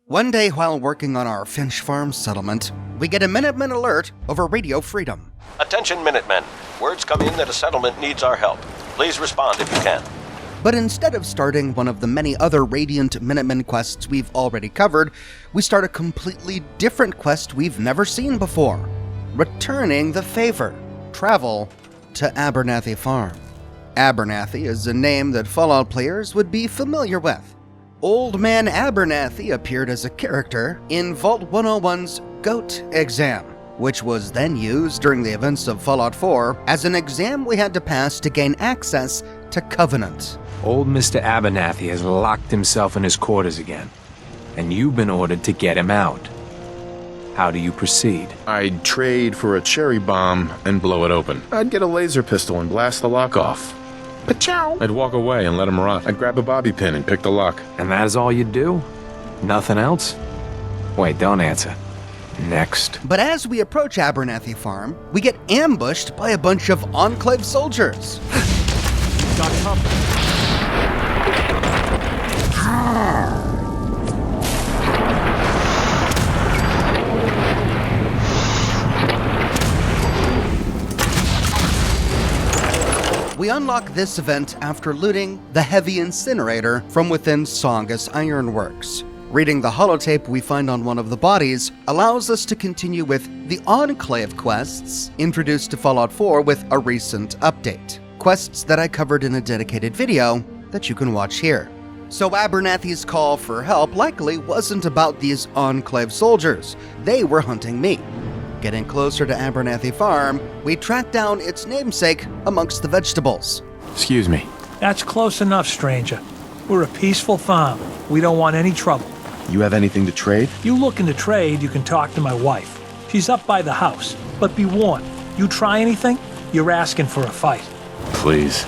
One day while working on our Finch Farm settlement, we get a Minutemen alert over Radio Freedom. Attention Minutemen. Words come in that a settlement needs our help. Please respond if you can. But instead of starting one of the many other Radiant Minutemen quests we've already covered, we start a completely different quest we've never seen before. Returning the favor. Travel to Abernathy Farm. Abernathy is a name that Fallout players would be familiar with. Old Man Abernathy appeared as a character in Vault 101's GOAT exam, which was then used during the events of Fallout 4 as an exam we had to pass to gain access to Covenant. Old Mr. Abernathy has locked himself in his quarters again, and you've been ordered to get him out. How do you proceed? I'd trade for a cherry bomb and blow it open. I'd get a laser pistol and blast the lock off. Pa-chow! I'd walk away and let him rot. I'd grab a bobby pin and pick the lock. And that is all you do? Nothing else? Wait, don't answer. Next. But as we approach Abernathy Farm, we get ambushed by a bunch of Enclave soldiers. Got company. We unlock this event after looting the Heavy Incinerator from within Songus Ironworks. Reading the holotape we find on one of the bodies allows us to continue with the Enclave quests introduced to Fallout 4 with a recent update. Quests that I covered in a dedicated video that you can watch here. So Abernathy's call for help likely wasn't about these Enclave soldiers. They were hunting me. Getting closer to Abernathy Farm, we track down its namesake amongst the vegetables. Excuse me. That's close enough, stranger. We're a peaceful farm. We don't want any trouble. You have anything to trade? You looking to trade, you can talk to my wife. She's up by the house. But be warned, you try anything, you're asking for a fight. Please.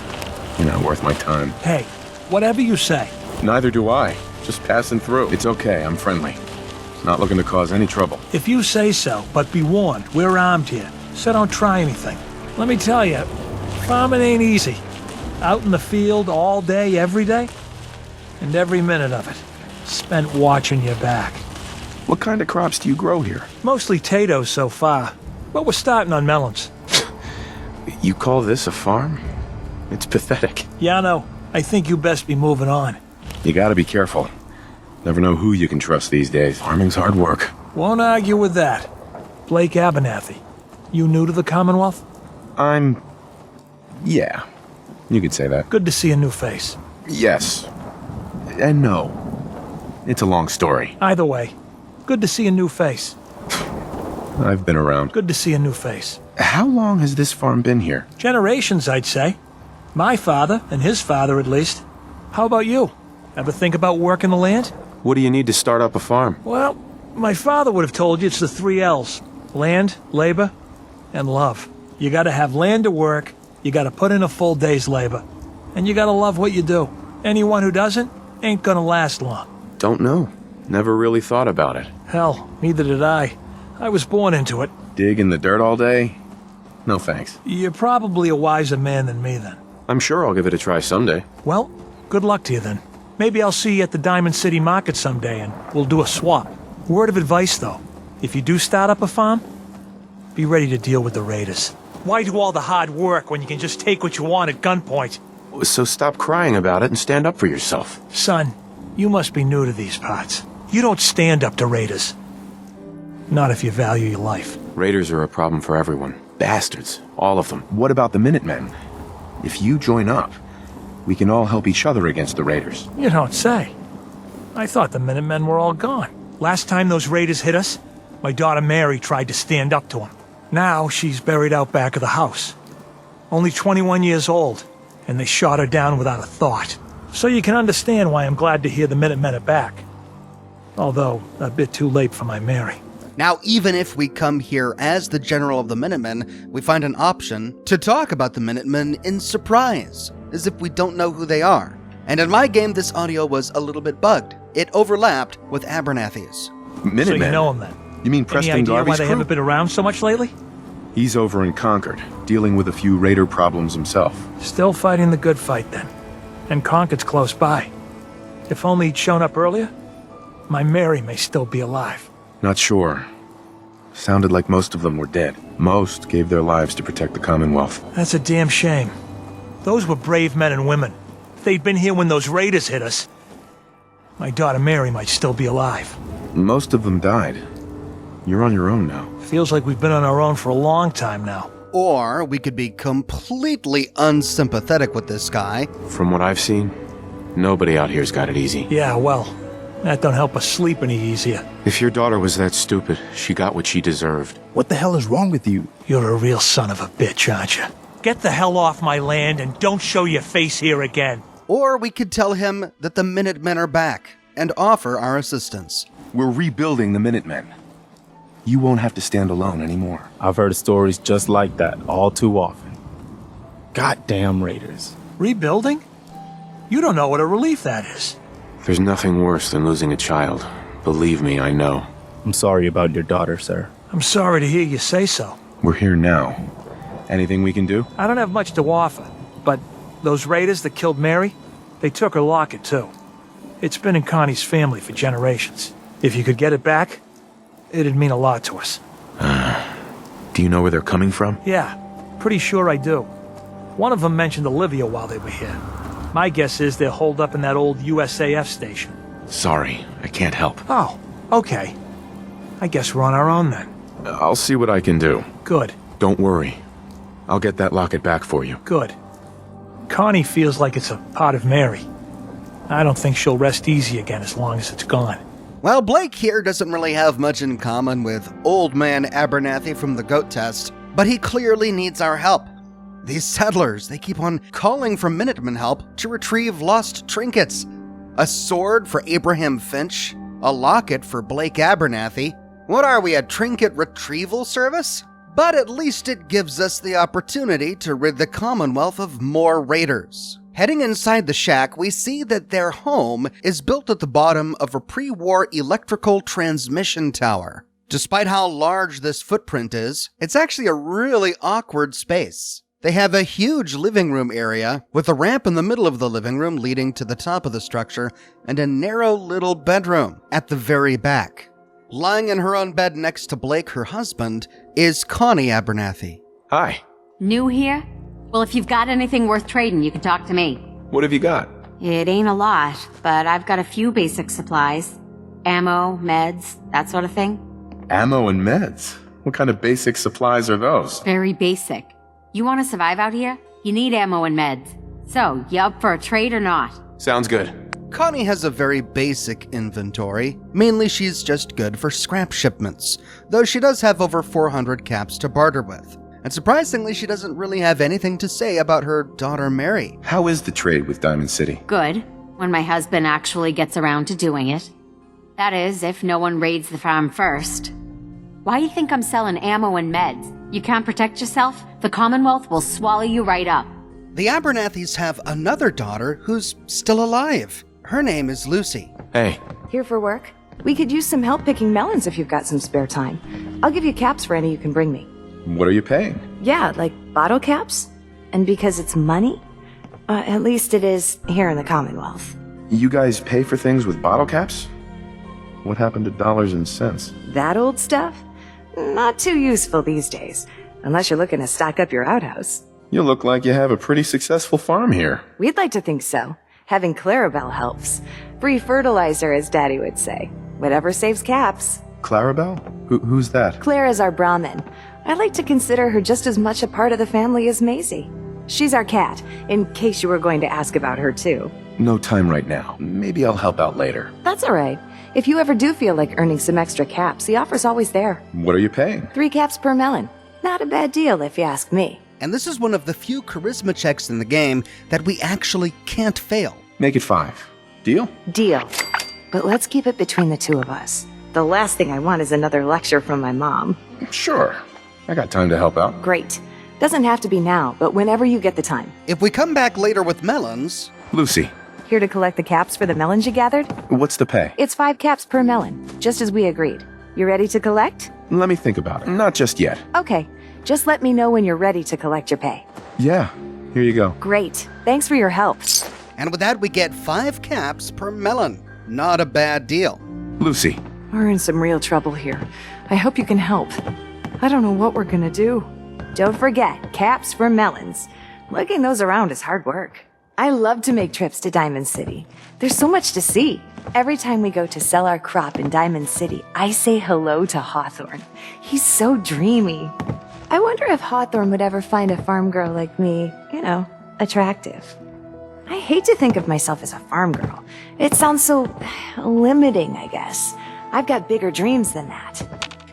You're not worth my time. Hey, whatever you say. Neither do I. Just passing through. It's okay, I'm friendly. Not looking to cause any trouble. If you say so, but be warned, we're armed here, so don't try anything. Let me tell you, farming ain't easy. Out in the field all day, every day, and every minute of it spent watching your back. What kind of crops do you grow here? Mostly potatoes so far, but we're starting on melons. You call this a farm? It's pathetic. Yeah, no, I think you best be moving on. You gotta be careful. Never know who you can trust these days. Farming's hard work. Won't argue with that. Blake Abernathy, you new to the Commonwealth? Yeah, you could say that. Good to see a new face. Yes. And no. It's a long story. Either way, good to see a new face. I've been around. Good to see a new face. How long has this farm been here? Generations, I'd say. My father, and his father at least. How about you? Ever think about working the land? What do you need to start up a farm? Well, my father would have told you it's the 3 L's. Land, labor, and love. You gotta have land to work, you gotta put in a full day's labor, and you gotta love what you do. Anyone who doesn't ain't gonna last long. Don't know. Never really thought about it. Hell, neither did I. I was born into it. Dig in the dirt all day? No thanks. You're probably a wiser man than me then. I'm sure I'll give it a try someday. Well, good luck to you then. Maybe I'll see you at the Diamond City Market someday and we'll do a swap. Word of advice though, if you do start up a farm, be ready to deal with the raiders. Why do all the hard work when you can just take what you want at gunpoint? So stop crying about it and stand up for yourself. Son, you must be new to these parts. You don't stand up to raiders. Not if you value your life. Raiders are a problem for everyone. Bastards. All of them. What about the Minutemen? If you join up, we can all help each other against the raiders. You don't say. I thought the Minutemen were all gone. Last time those raiders hit us, my daughter Mary tried to stand up to them. Now she's buried out back of the house. Only 21 years old, and they shot her down without a thought. So you can understand why I'm glad to hear the Minutemen are back. Although, a bit too late for my Mary. Now, even if we come here as the General of the Minutemen, we find an option to talk about the Minutemen in surprise, as if we don't know who they are. And in my game, this audio was a little bit bugged. It overlapped with Abernathy's. Minutemen? So you know them then? You mean Any Preston idea Garvey's why they crew? haven't been around so much lately? He's over in Concord, dealing with a few raider problems himself. Still fighting the good fight then. And Concord's close by. If only he'd shown up earlier, My Mary may still be alive. Not sure. Sounded like most of them were dead. Most gave their lives to protect the Commonwealth. That's a damn shame. Those were brave men and women. If they'd been here when those raiders hit us, my daughter Mary might still be alive. Most of them died. You're on your own now. Feels like we've been on our own for a long time now. Or we could be completely unsympathetic with this guy. From what I've seen, nobody out here's got it easy. Yeah, well, that don't help us sleep any easier. If your daughter was that stupid, she got what she deserved. What the hell is wrong with you? You're a real son of a bitch, aren't you? Get the hell off my land and don't show your face here again. Or we could tell him that the Minutemen are back and offer our assistance. We're rebuilding the Minutemen. You won't have to stand alone anymore. I've heard stories just like that all too often. Goddamn raiders. Rebuilding? You don't know what a relief that is. There's nothing worse than losing a child. Believe me, I know. I'm sorry about your daughter, sir. I'm sorry to hear you say so. We're here now. Anything we can do? I don't have much to offer, but those raiders that killed Mary, they took her locket too. It's been in Connie's family for generations. If you could get it back, it'd mean a lot to us. Do you know where they're coming from? Yeah, pretty sure I do. One of them mentioned Olivia while they were here. My guess is they're holed up in that old USAF station. Sorry, I can't help. Oh, okay. I guess we're on our own then. I'll see what I can do. Good, Don't worry. I'll get that locket back for you. good. Connie feels like it's a part of Mary. I don't think she'll rest easy again as long as it's gone. Well, Blake here doesn't really have much in common with Old Man Abernathy from the goat test, but he clearly needs our help. These settlers, they keep on calling for Minutemen help to retrieve lost trinkets. A sword for Abraham Finch, a locket for Blake Abernathy. What are we, a trinket retrieval service? But at least it gives us the opportunity to rid the Commonwealth of more raiders. Heading inside the shack, we see that their home is built at the bottom of a pre-war electrical transmission tower. Despite how large this footprint is, it's actually a really awkward space. They have a huge living room area with a ramp in the middle of the living room leading to the top of the structure and a narrow little bedroom at the very back. Lying in her own bed next to Blake, her husband, is Connie Abernathy. Hi. New here? Well, if you've got anything worth trading, you can talk to me. What have you got? It ain't a lot, but I've got a few basic supplies. Ammo, meds, that sort of thing. Ammo and meds. What kind of basic supplies are those? Very basic. You want to survive out here? You need ammo and meds. So, you up for a trade or not? Sounds good. Connie has a very basic inventory. Mainly she's just good for scrap shipments, though she does have over 400 caps to barter with. And surprisingly, she doesn't really have anything to say about her daughter Mary. How is the trade with Diamond City? Good, when my husband actually gets around to doing it. That is, if no one raids the farm first. Why do you think I'm selling ammo and meds? You can't protect yourself? The Commonwealth will swallow you right up. The Abernathys have another daughter who's still alive. Her name is Lucy. Hey, Here for work? We could use some help picking melons if you've got some spare time. I'll give you caps for any you can bring me. What are you paying? Yeah, like bottle caps? And because it's money? At least it is here in the Commonwealth. You guys pay for things with bottle caps? What happened to dollars and cents? That old stuff? Not too useful these days. Unless you're looking to stock up your outhouse. You look like you have a pretty successful farm here. We'd like to think so. Having Clarabelle helps. Free fertilizer, as Daddy would say. Whatever saves caps. Clarabelle? Who's that? Claire is our Brahmin. I like to consider her just as much a part of the family as Maisie. She's our cat, in case you were going to ask about her too. No time right now. Maybe I'll help out later. That's alright. If you ever do feel like earning some extra caps, the offer's always there. What are you paying? 3 caps per melon. Not a bad deal if you ask me. And this is one of the few charisma checks in the game that we actually can't fail. Make it 5. Deal? Deal. But let's keep it between the two of us. The last thing I want is another lecture from my mom. Sure. I got time to help out. Great. Doesn't have to be now, but whenever you get the time. If we come back later with melons, Lucy, Here to collect the caps for the melons you gathered? what's the pay? It's 5 caps per melon, just as we agreed. You ready to collect? Let me think about it. Not just yet. Okay. Just let me know when you're ready to collect your pay. Yeah, here you go. Great. Thanks for your help. and with that we get 5 caps per melon. Not a bad deal. Lucy. We're in some real trouble here. I hope you can help. I don't know what we're gonna do. Don't forget, caps for melons. Lugging those around is hard work. I love to make trips to Diamond City. There's so much to see. Every time we go to sell our crop in Diamond City, I say hello to Hawthorne. He's so dreamy. I wonder if Hawthorne would ever find a farm girl like me, attractive. I hate to think of myself as a farm girl. It sounds so limiting, I guess. I've got bigger dreams than that.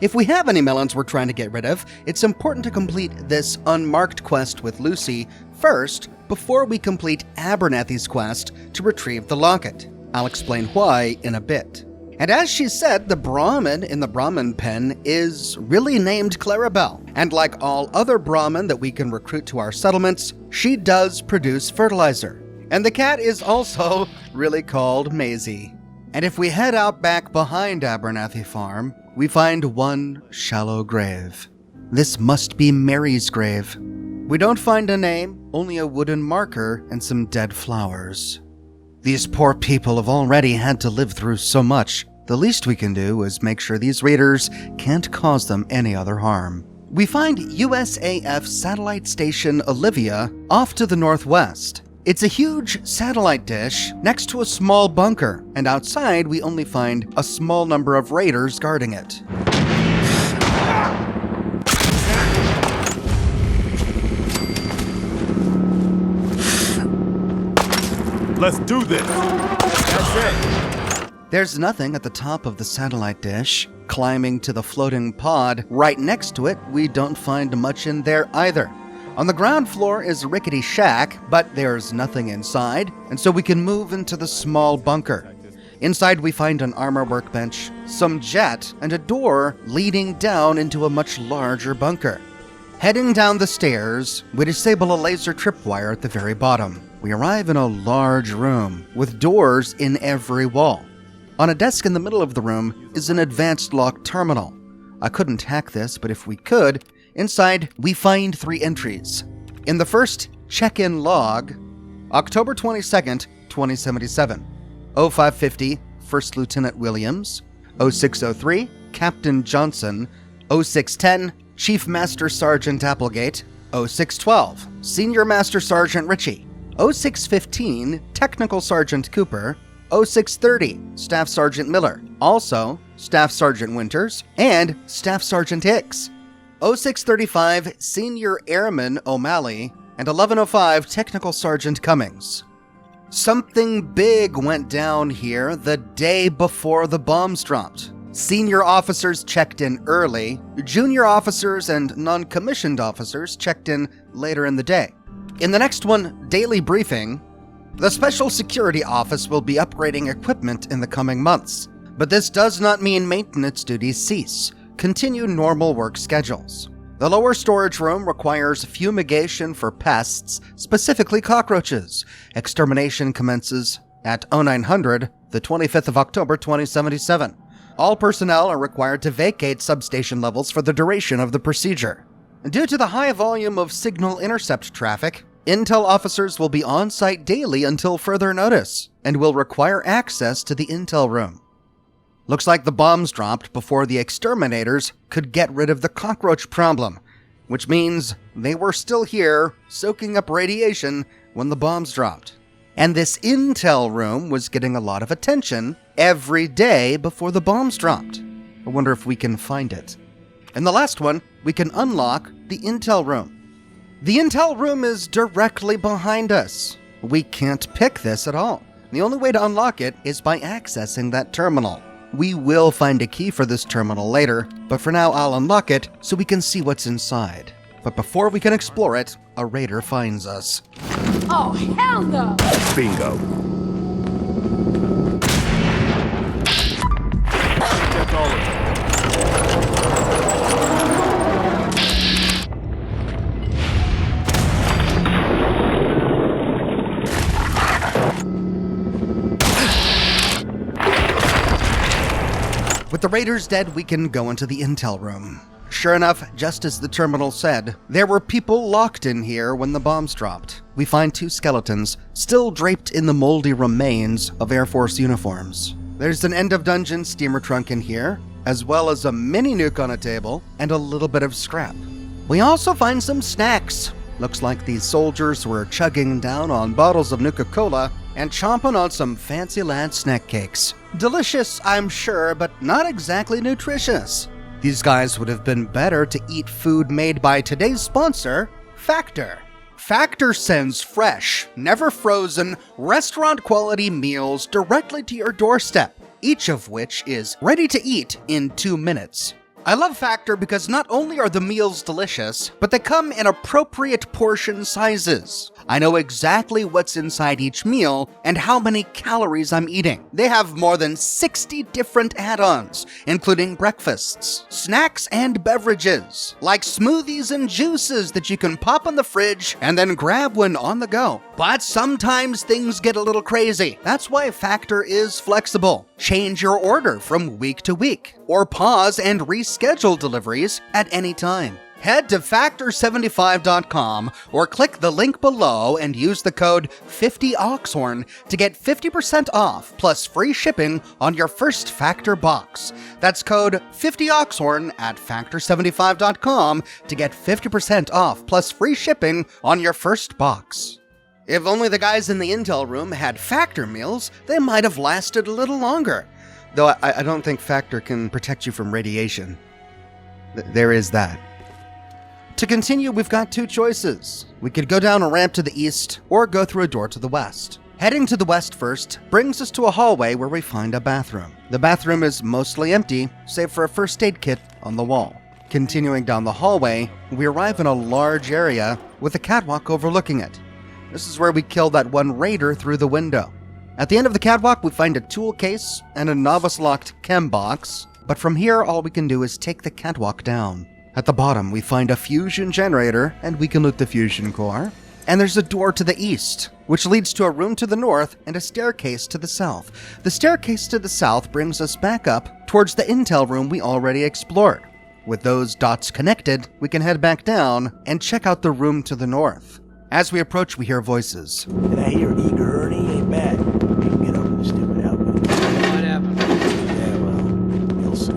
If we have any melons we're trying to get rid of, it's important to complete this unmarked quest with Lucy first before we complete Abernathy's quest to retrieve the locket. I'll explain why in a bit. And as she said, the Brahmin in the Brahmin pen is really named Clarabelle. And like all other Brahmin that we can recruit to our settlements, she does produce fertilizer. And the cat is also really called Maisie. And if we head out back behind Abernathy Farm, we find one shallow grave. This must be Mary's grave. We don't find a name, only a wooden marker and some dead flowers. These poor people have already had to live through so much. The least we can do is make sure these raiders can't cause them any other harm. We find USAF satellite station Olivia off to the northwest. It's a huge satellite dish next to a small bunker, and outside we only find a small number of raiders guarding it. Let's do this. That's it. There's nothing at the top of the satellite dish. Climbing to the floating pod right next to it, we don't find much in there either. On the ground floor is a rickety shack, but there's nothing inside, and so we can move into the small bunker. Inside we find an armor workbench, some jet, and a door leading down into a much larger bunker. Heading down the stairs, we disable a laser tripwire at the very bottom. We arrive in a large room with doors in every wall. On a desk in the middle of the room is an advanced lock terminal. I couldn't hack this, but if we could, inside, we find 3 entries. In the first check-in log, October 22nd, 2077, 0550, First Lieutenant Williams, 0603, Captain Johnson, 0610, Chief Master Sergeant Applegate, 0612, Senior Master Sergeant Ritchie, 0615, Technical Sergeant Cooper, 0630, Staff Sergeant Miller, also Staff Sergeant Winters, and Staff Sergeant Hicks. 0635, Senior Airman O'Malley, and 1105, Technical Sergeant Cummings. Something big went down here the day before the bombs dropped. Senior officers checked in early, junior officers and non-commissioned officers checked in later in the day. In the next one, Daily Briefing, the Special Security Office will be upgrading equipment in the coming months, but this does not mean maintenance duties cease. Continue normal work schedules. The lower storage room requires fumigation for pests, specifically cockroaches. Extermination commences at 0900, the 25th of October 2077. All personnel are required to vacate substation levels for the duration of the procedure. Due to the high volume of signal intercept traffic, Intel officers will be on site daily until further notice, and will require access to the Intel room. Looks like the bombs dropped before the exterminators could get rid of the cockroach problem, which means they were still here, soaking up radiation when the bombs dropped. And this Intel room was getting a lot of attention every day before the bombs dropped. I wonder if we can find it. In the last one, we can unlock the Intel room. The Intel room is directly behind us. We can't pick this at all. The only way to unlock it is by accessing that terminal. We will find a key for this terminal later, but for now I'll unlock it so we can see what's inside. But before we can explore it, a raider finds us. Oh, hell no! Bingo. Check all of them. With the raiders dead, we can go into the Intel room. Sure enough, just as the terminal said, there were people locked in here when the bombs dropped. We find 2 skeletons, still draped in the moldy remains of Air Force uniforms. There's an end of dungeon steamer trunk in here, as well as a mini nuke on a table and a little bit of scrap. We also find some snacks. Looks like these soldiers were chugging down on bottles of Nuka-Cola and chomping on some fancy lad snack cakes. Delicious, I'm sure, but not exactly nutritious. These guys would have been better to eat food made by today's sponsor, Factor. Factor sends fresh, never frozen, restaurant-quality meals directly to your doorstep, each of which is ready to eat in 2 minutes. I love Factor because not only are the meals delicious, but they come in appropriate portion sizes. I know exactly what's inside each meal and how many calories I'm eating. They have more than 60 different add-ons, including breakfasts, snacks, and beverages, like smoothies and juices that you can pop in the fridge and then grab when on the go. But sometimes things get a little crazy. That's why Factor is flexible. Change your order from week to week, or pause and reschedule deliveries at any time. Head to Factor75.com or click the link below and use the code 50Oxhorn to get 50% off plus free shipping on your first Factor box. That's code 50Oxhorn at Factor75.com to get 50% off plus free shipping on your first box. If only the guys in the intel room had Factor meals, they might have lasted a little longer. Though I don't think Factor can protect you from radiation. There is that. To continue, we've got 2 choices. We could go down a ramp to the east, or go through a door to the west. Heading to the west first brings us to a hallway where we find a bathroom. The bathroom is mostly empty, save for a first aid kit on the wall. Continuing down the hallway, we arrive in a large area with a catwalk overlooking it. This is where we kill that one raider through the window. At the end of the catwalk, we find a tool case and a novice-locked chem box, but from here all we can do is take the catwalk down. At the bottom, we find a fusion generator, and we can loot the fusion core. And there's a door to the east, which leads to a room to the north and a staircase to the south. The staircase to the south brings us back up towards the intel room we already explored. With those dots connected, we can head back down and check out the room to the north. As we approach, we hear voices. And I hear eager Ernie ain't bad. You can get over the stupid outfit. What happened? Yeah, well, you'll see.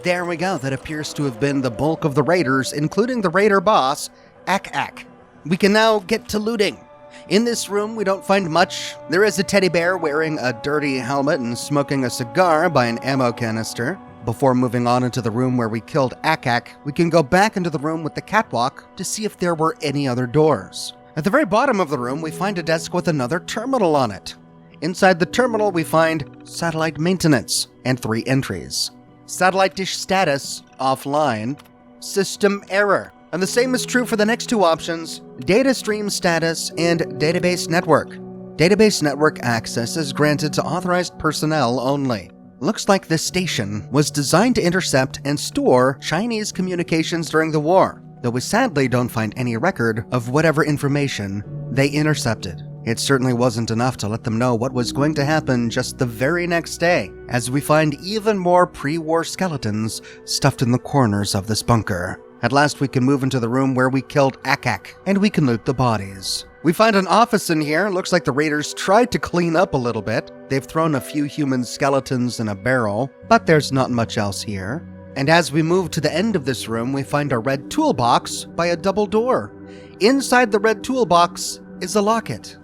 There we go. That appears to have been the bulk of the raiders, including the raider boss, Ak. We can now get to looting. In this room, we don't find much. There is a teddy bear wearing a dirty helmet and smoking a cigar by an ammo canister. Before moving on into the room where we killed Ak, we can go back into the room with the catwalk to see if there were any other doors. At the very bottom of the room, we find a desk with another terminal on it. Inside the terminal, we find satellite maintenance and 3 entries. Satellite dish status, offline, system error. And the same is true for the next 2 options, data stream status and database network. Database network access is granted to authorized personnel only. Looks like this station was designed to intercept and store Chinese communications during the war, though we sadly don't find any record of whatever information they intercepted. It certainly wasn't enough to let them know what was going to happen just the very next day, as we find even more pre-war skeletons stuffed in the corners of this bunker. At last we can move into the room where we killed Ak, and we can loot the bodies. We find an office in here. Looks like the raiders tried to clean up a little bit. They've thrown a few human skeletons in a barrel, but there's not much else here. And as we move to the end of this room, we find a red toolbox by a double door. Inside the red toolbox is a locket.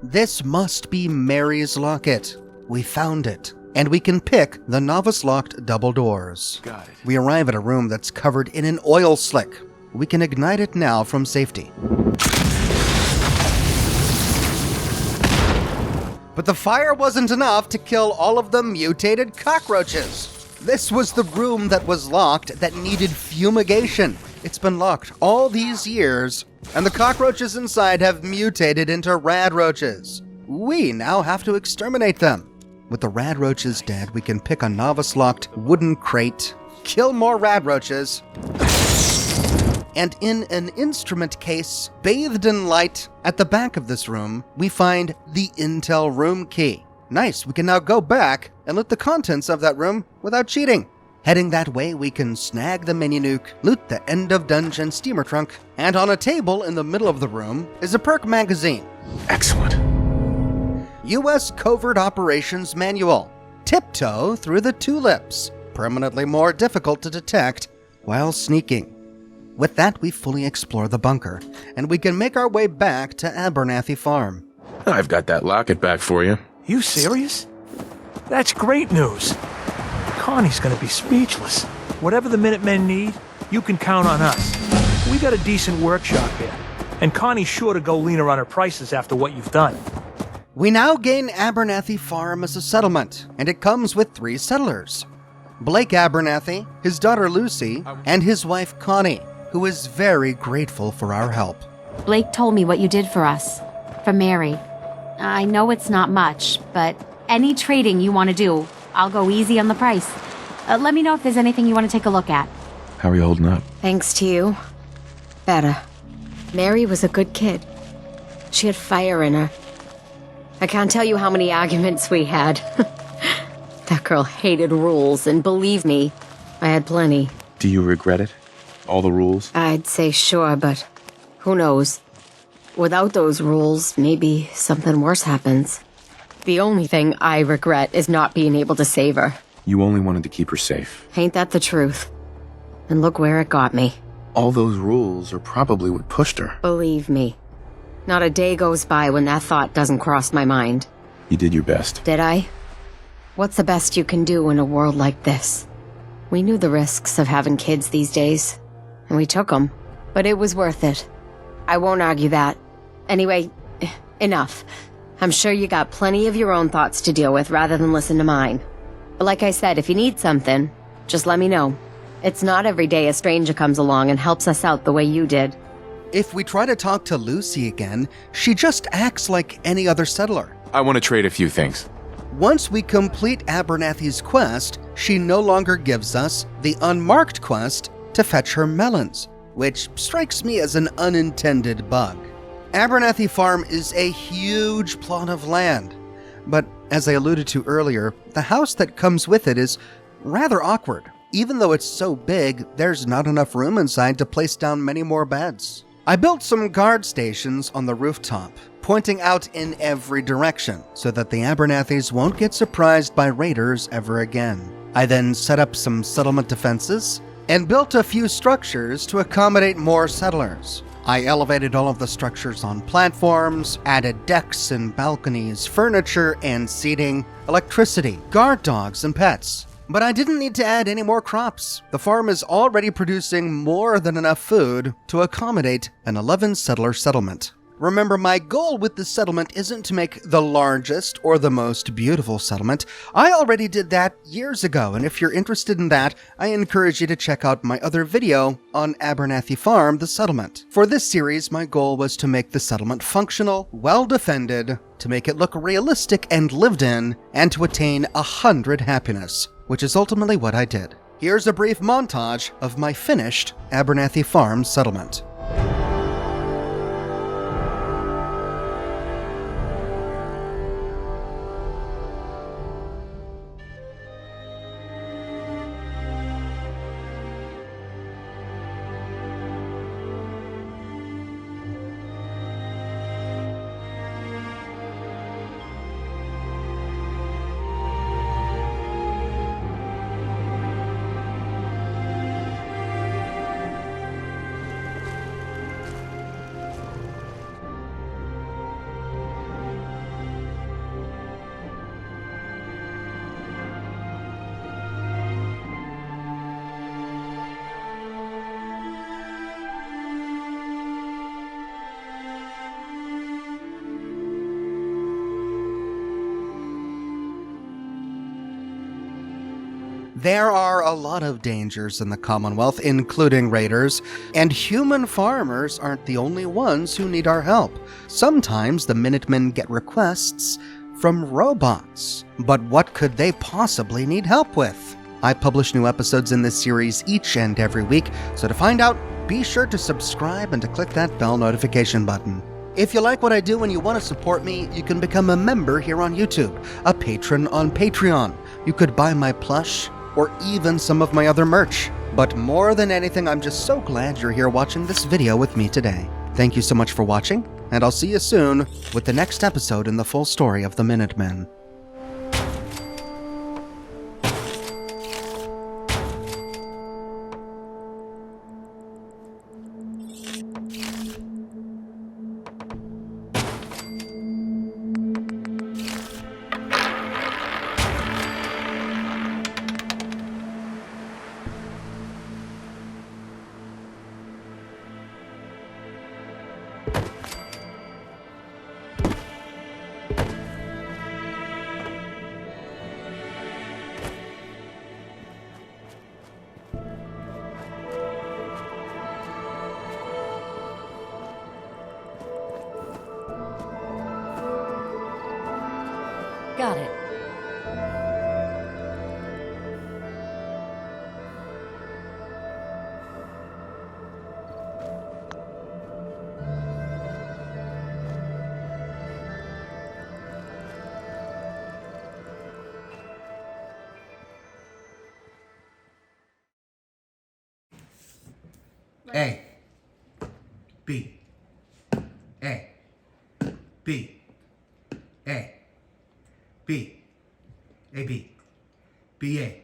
This must be Mary's locket. We found it, and we can pick the novice-locked double doors. Got it. We arrive at a room that's covered in an oil slick. We can ignite it now from safety. But the fire wasn't enough to kill all of the mutated cockroaches. This was the room that was locked that needed fumigation. It's been locked all these years, and the cockroaches inside have mutated into radroaches. We now have to exterminate them. With the radroaches dead, we can pick a novice-locked wooden crate, kill more radroaches. And in an instrument case, bathed in light, at the back of this room, we find the intel room key. Nice, we can now go back and loot the contents of that room without cheating. Heading that way, we can snag the mini nuke, loot the end of dungeon steamer trunk, and on a table in the middle of the room is a perk magazine. Excellent. U.S. Covert Operations Manual. Tiptoe through the tulips. Permanently more difficult to detect while sneaking. With that, we fully explore the bunker, and we can make our way back to Abernathy Farm. I've got that locket back for you. You serious? That's great news. Connie's gonna be speechless. Whatever the Minutemen need, you can count on us. We got a decent workshop here, and Connie's sure to go leaner on her prices after what you've done. We now gain Abernathy Farm as a settlement, and it comes with 3 settlers. Blake Abernathy, his daughter Lucy, and his wife Connie, who is very grateful for our help. Blake told me what you did for us. For Mary. I know it's not much, but any trading you want to do, I'll go easy on the price. Let me know if there's anything you want to take a look at. How are you holding up? Thanks to you. Better. Mary was a good kid. She had fire in her. I can't tell you how many arguments we had. That girl hated rules, and believe me, I had plenty. Do you regret it? All the rules? I'd say sure, but who knows? Without those rules, maybe something worse happens. The only thing I regret is not being able to save her. You only wanted to keep her safe. Ain't that the truth? And look where it got me. All those rules are probably what pushed her. Believe me, not a day goes by when that thought doesn't cross my mind. You did your best. Did I? What's the best you can do in a world like this? We knew the risks of having kids these days, and we took them. But it was worth it. I won't argue that. Anyway, enough. I'm sure you got plenty of your own thoughts to deal with rather than listen to mine. But like I said, if you need something, just let me know. It's not every day a stranger comes along and helps us out the way you did. If we try to talk to Lucy again, she just acts like any other settler. I want to trade a few things. Once we complete Abernathy's quest, she no longer gives us the unmarked quest to fetch her melons, which strikes me as an unintended bug. Abernathy Farm is a huge plot of land, but as I alluded to earlier, the house that comes with it is rather awkward. Even though it's so big, there's not enough room inside to place down many more beds. I built some guard stations on the rooftop, pointing out in every direction so that the Abernathys won't get surprised by raiders ever again. I then set up some settlement defenses and built a few structures to accommodate more settlers. I elevated all of the structures on platforms, added decks and balconies, furniture and seating, electricity, guard dogs and pets. But I didn't need to add any more crops. The farm is already producing more than enough food to accommodate an 11-settler settlement. Remember, my goal with this settlement isn't to make the largest or the most beautiful settlement. I already did that years ago, and if you're interested in that, I encourage you to check out my other video on Abernathy Farm, the settlement. For this series, my goal was to make the settlement functional, well-defended, to make it look realistic and lived in, and to attain 100 happiness, which is ultimately what I did. Here's a brief montage of my finished Abernathy Farm settlement. There are a lot of dangers in the Commonwealth, including raiders, and human farmers aren't the only ones who need our help. Sometimes the Minutemen get requests from robots. But what could they possibly need help with? I publish new episodes in this series each and every week, so to find out, be sure to subscribe and to click that bell notification button. If you like what I do and you want to support me, you can become a member here on YouTube, a patron on Patreon. You could buy my plush, or even some of my other merch. But more than anything, I'm just so glad you're here watching this video with me today. Thank you so much for watching, and I'll see you soon with the next episode in the full story of the Minutemen. Got it. A. B. A. B. A. B. A. B. B. A.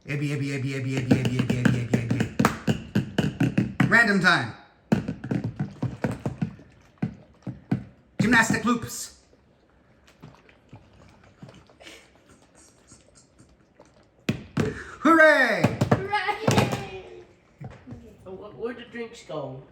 A. B. A. B. A. B. A. B. A. B. A. B. A. B. A. B. A. B. A. B. Random time. Gymnastic loops. Hooray! Where'd the drinks go?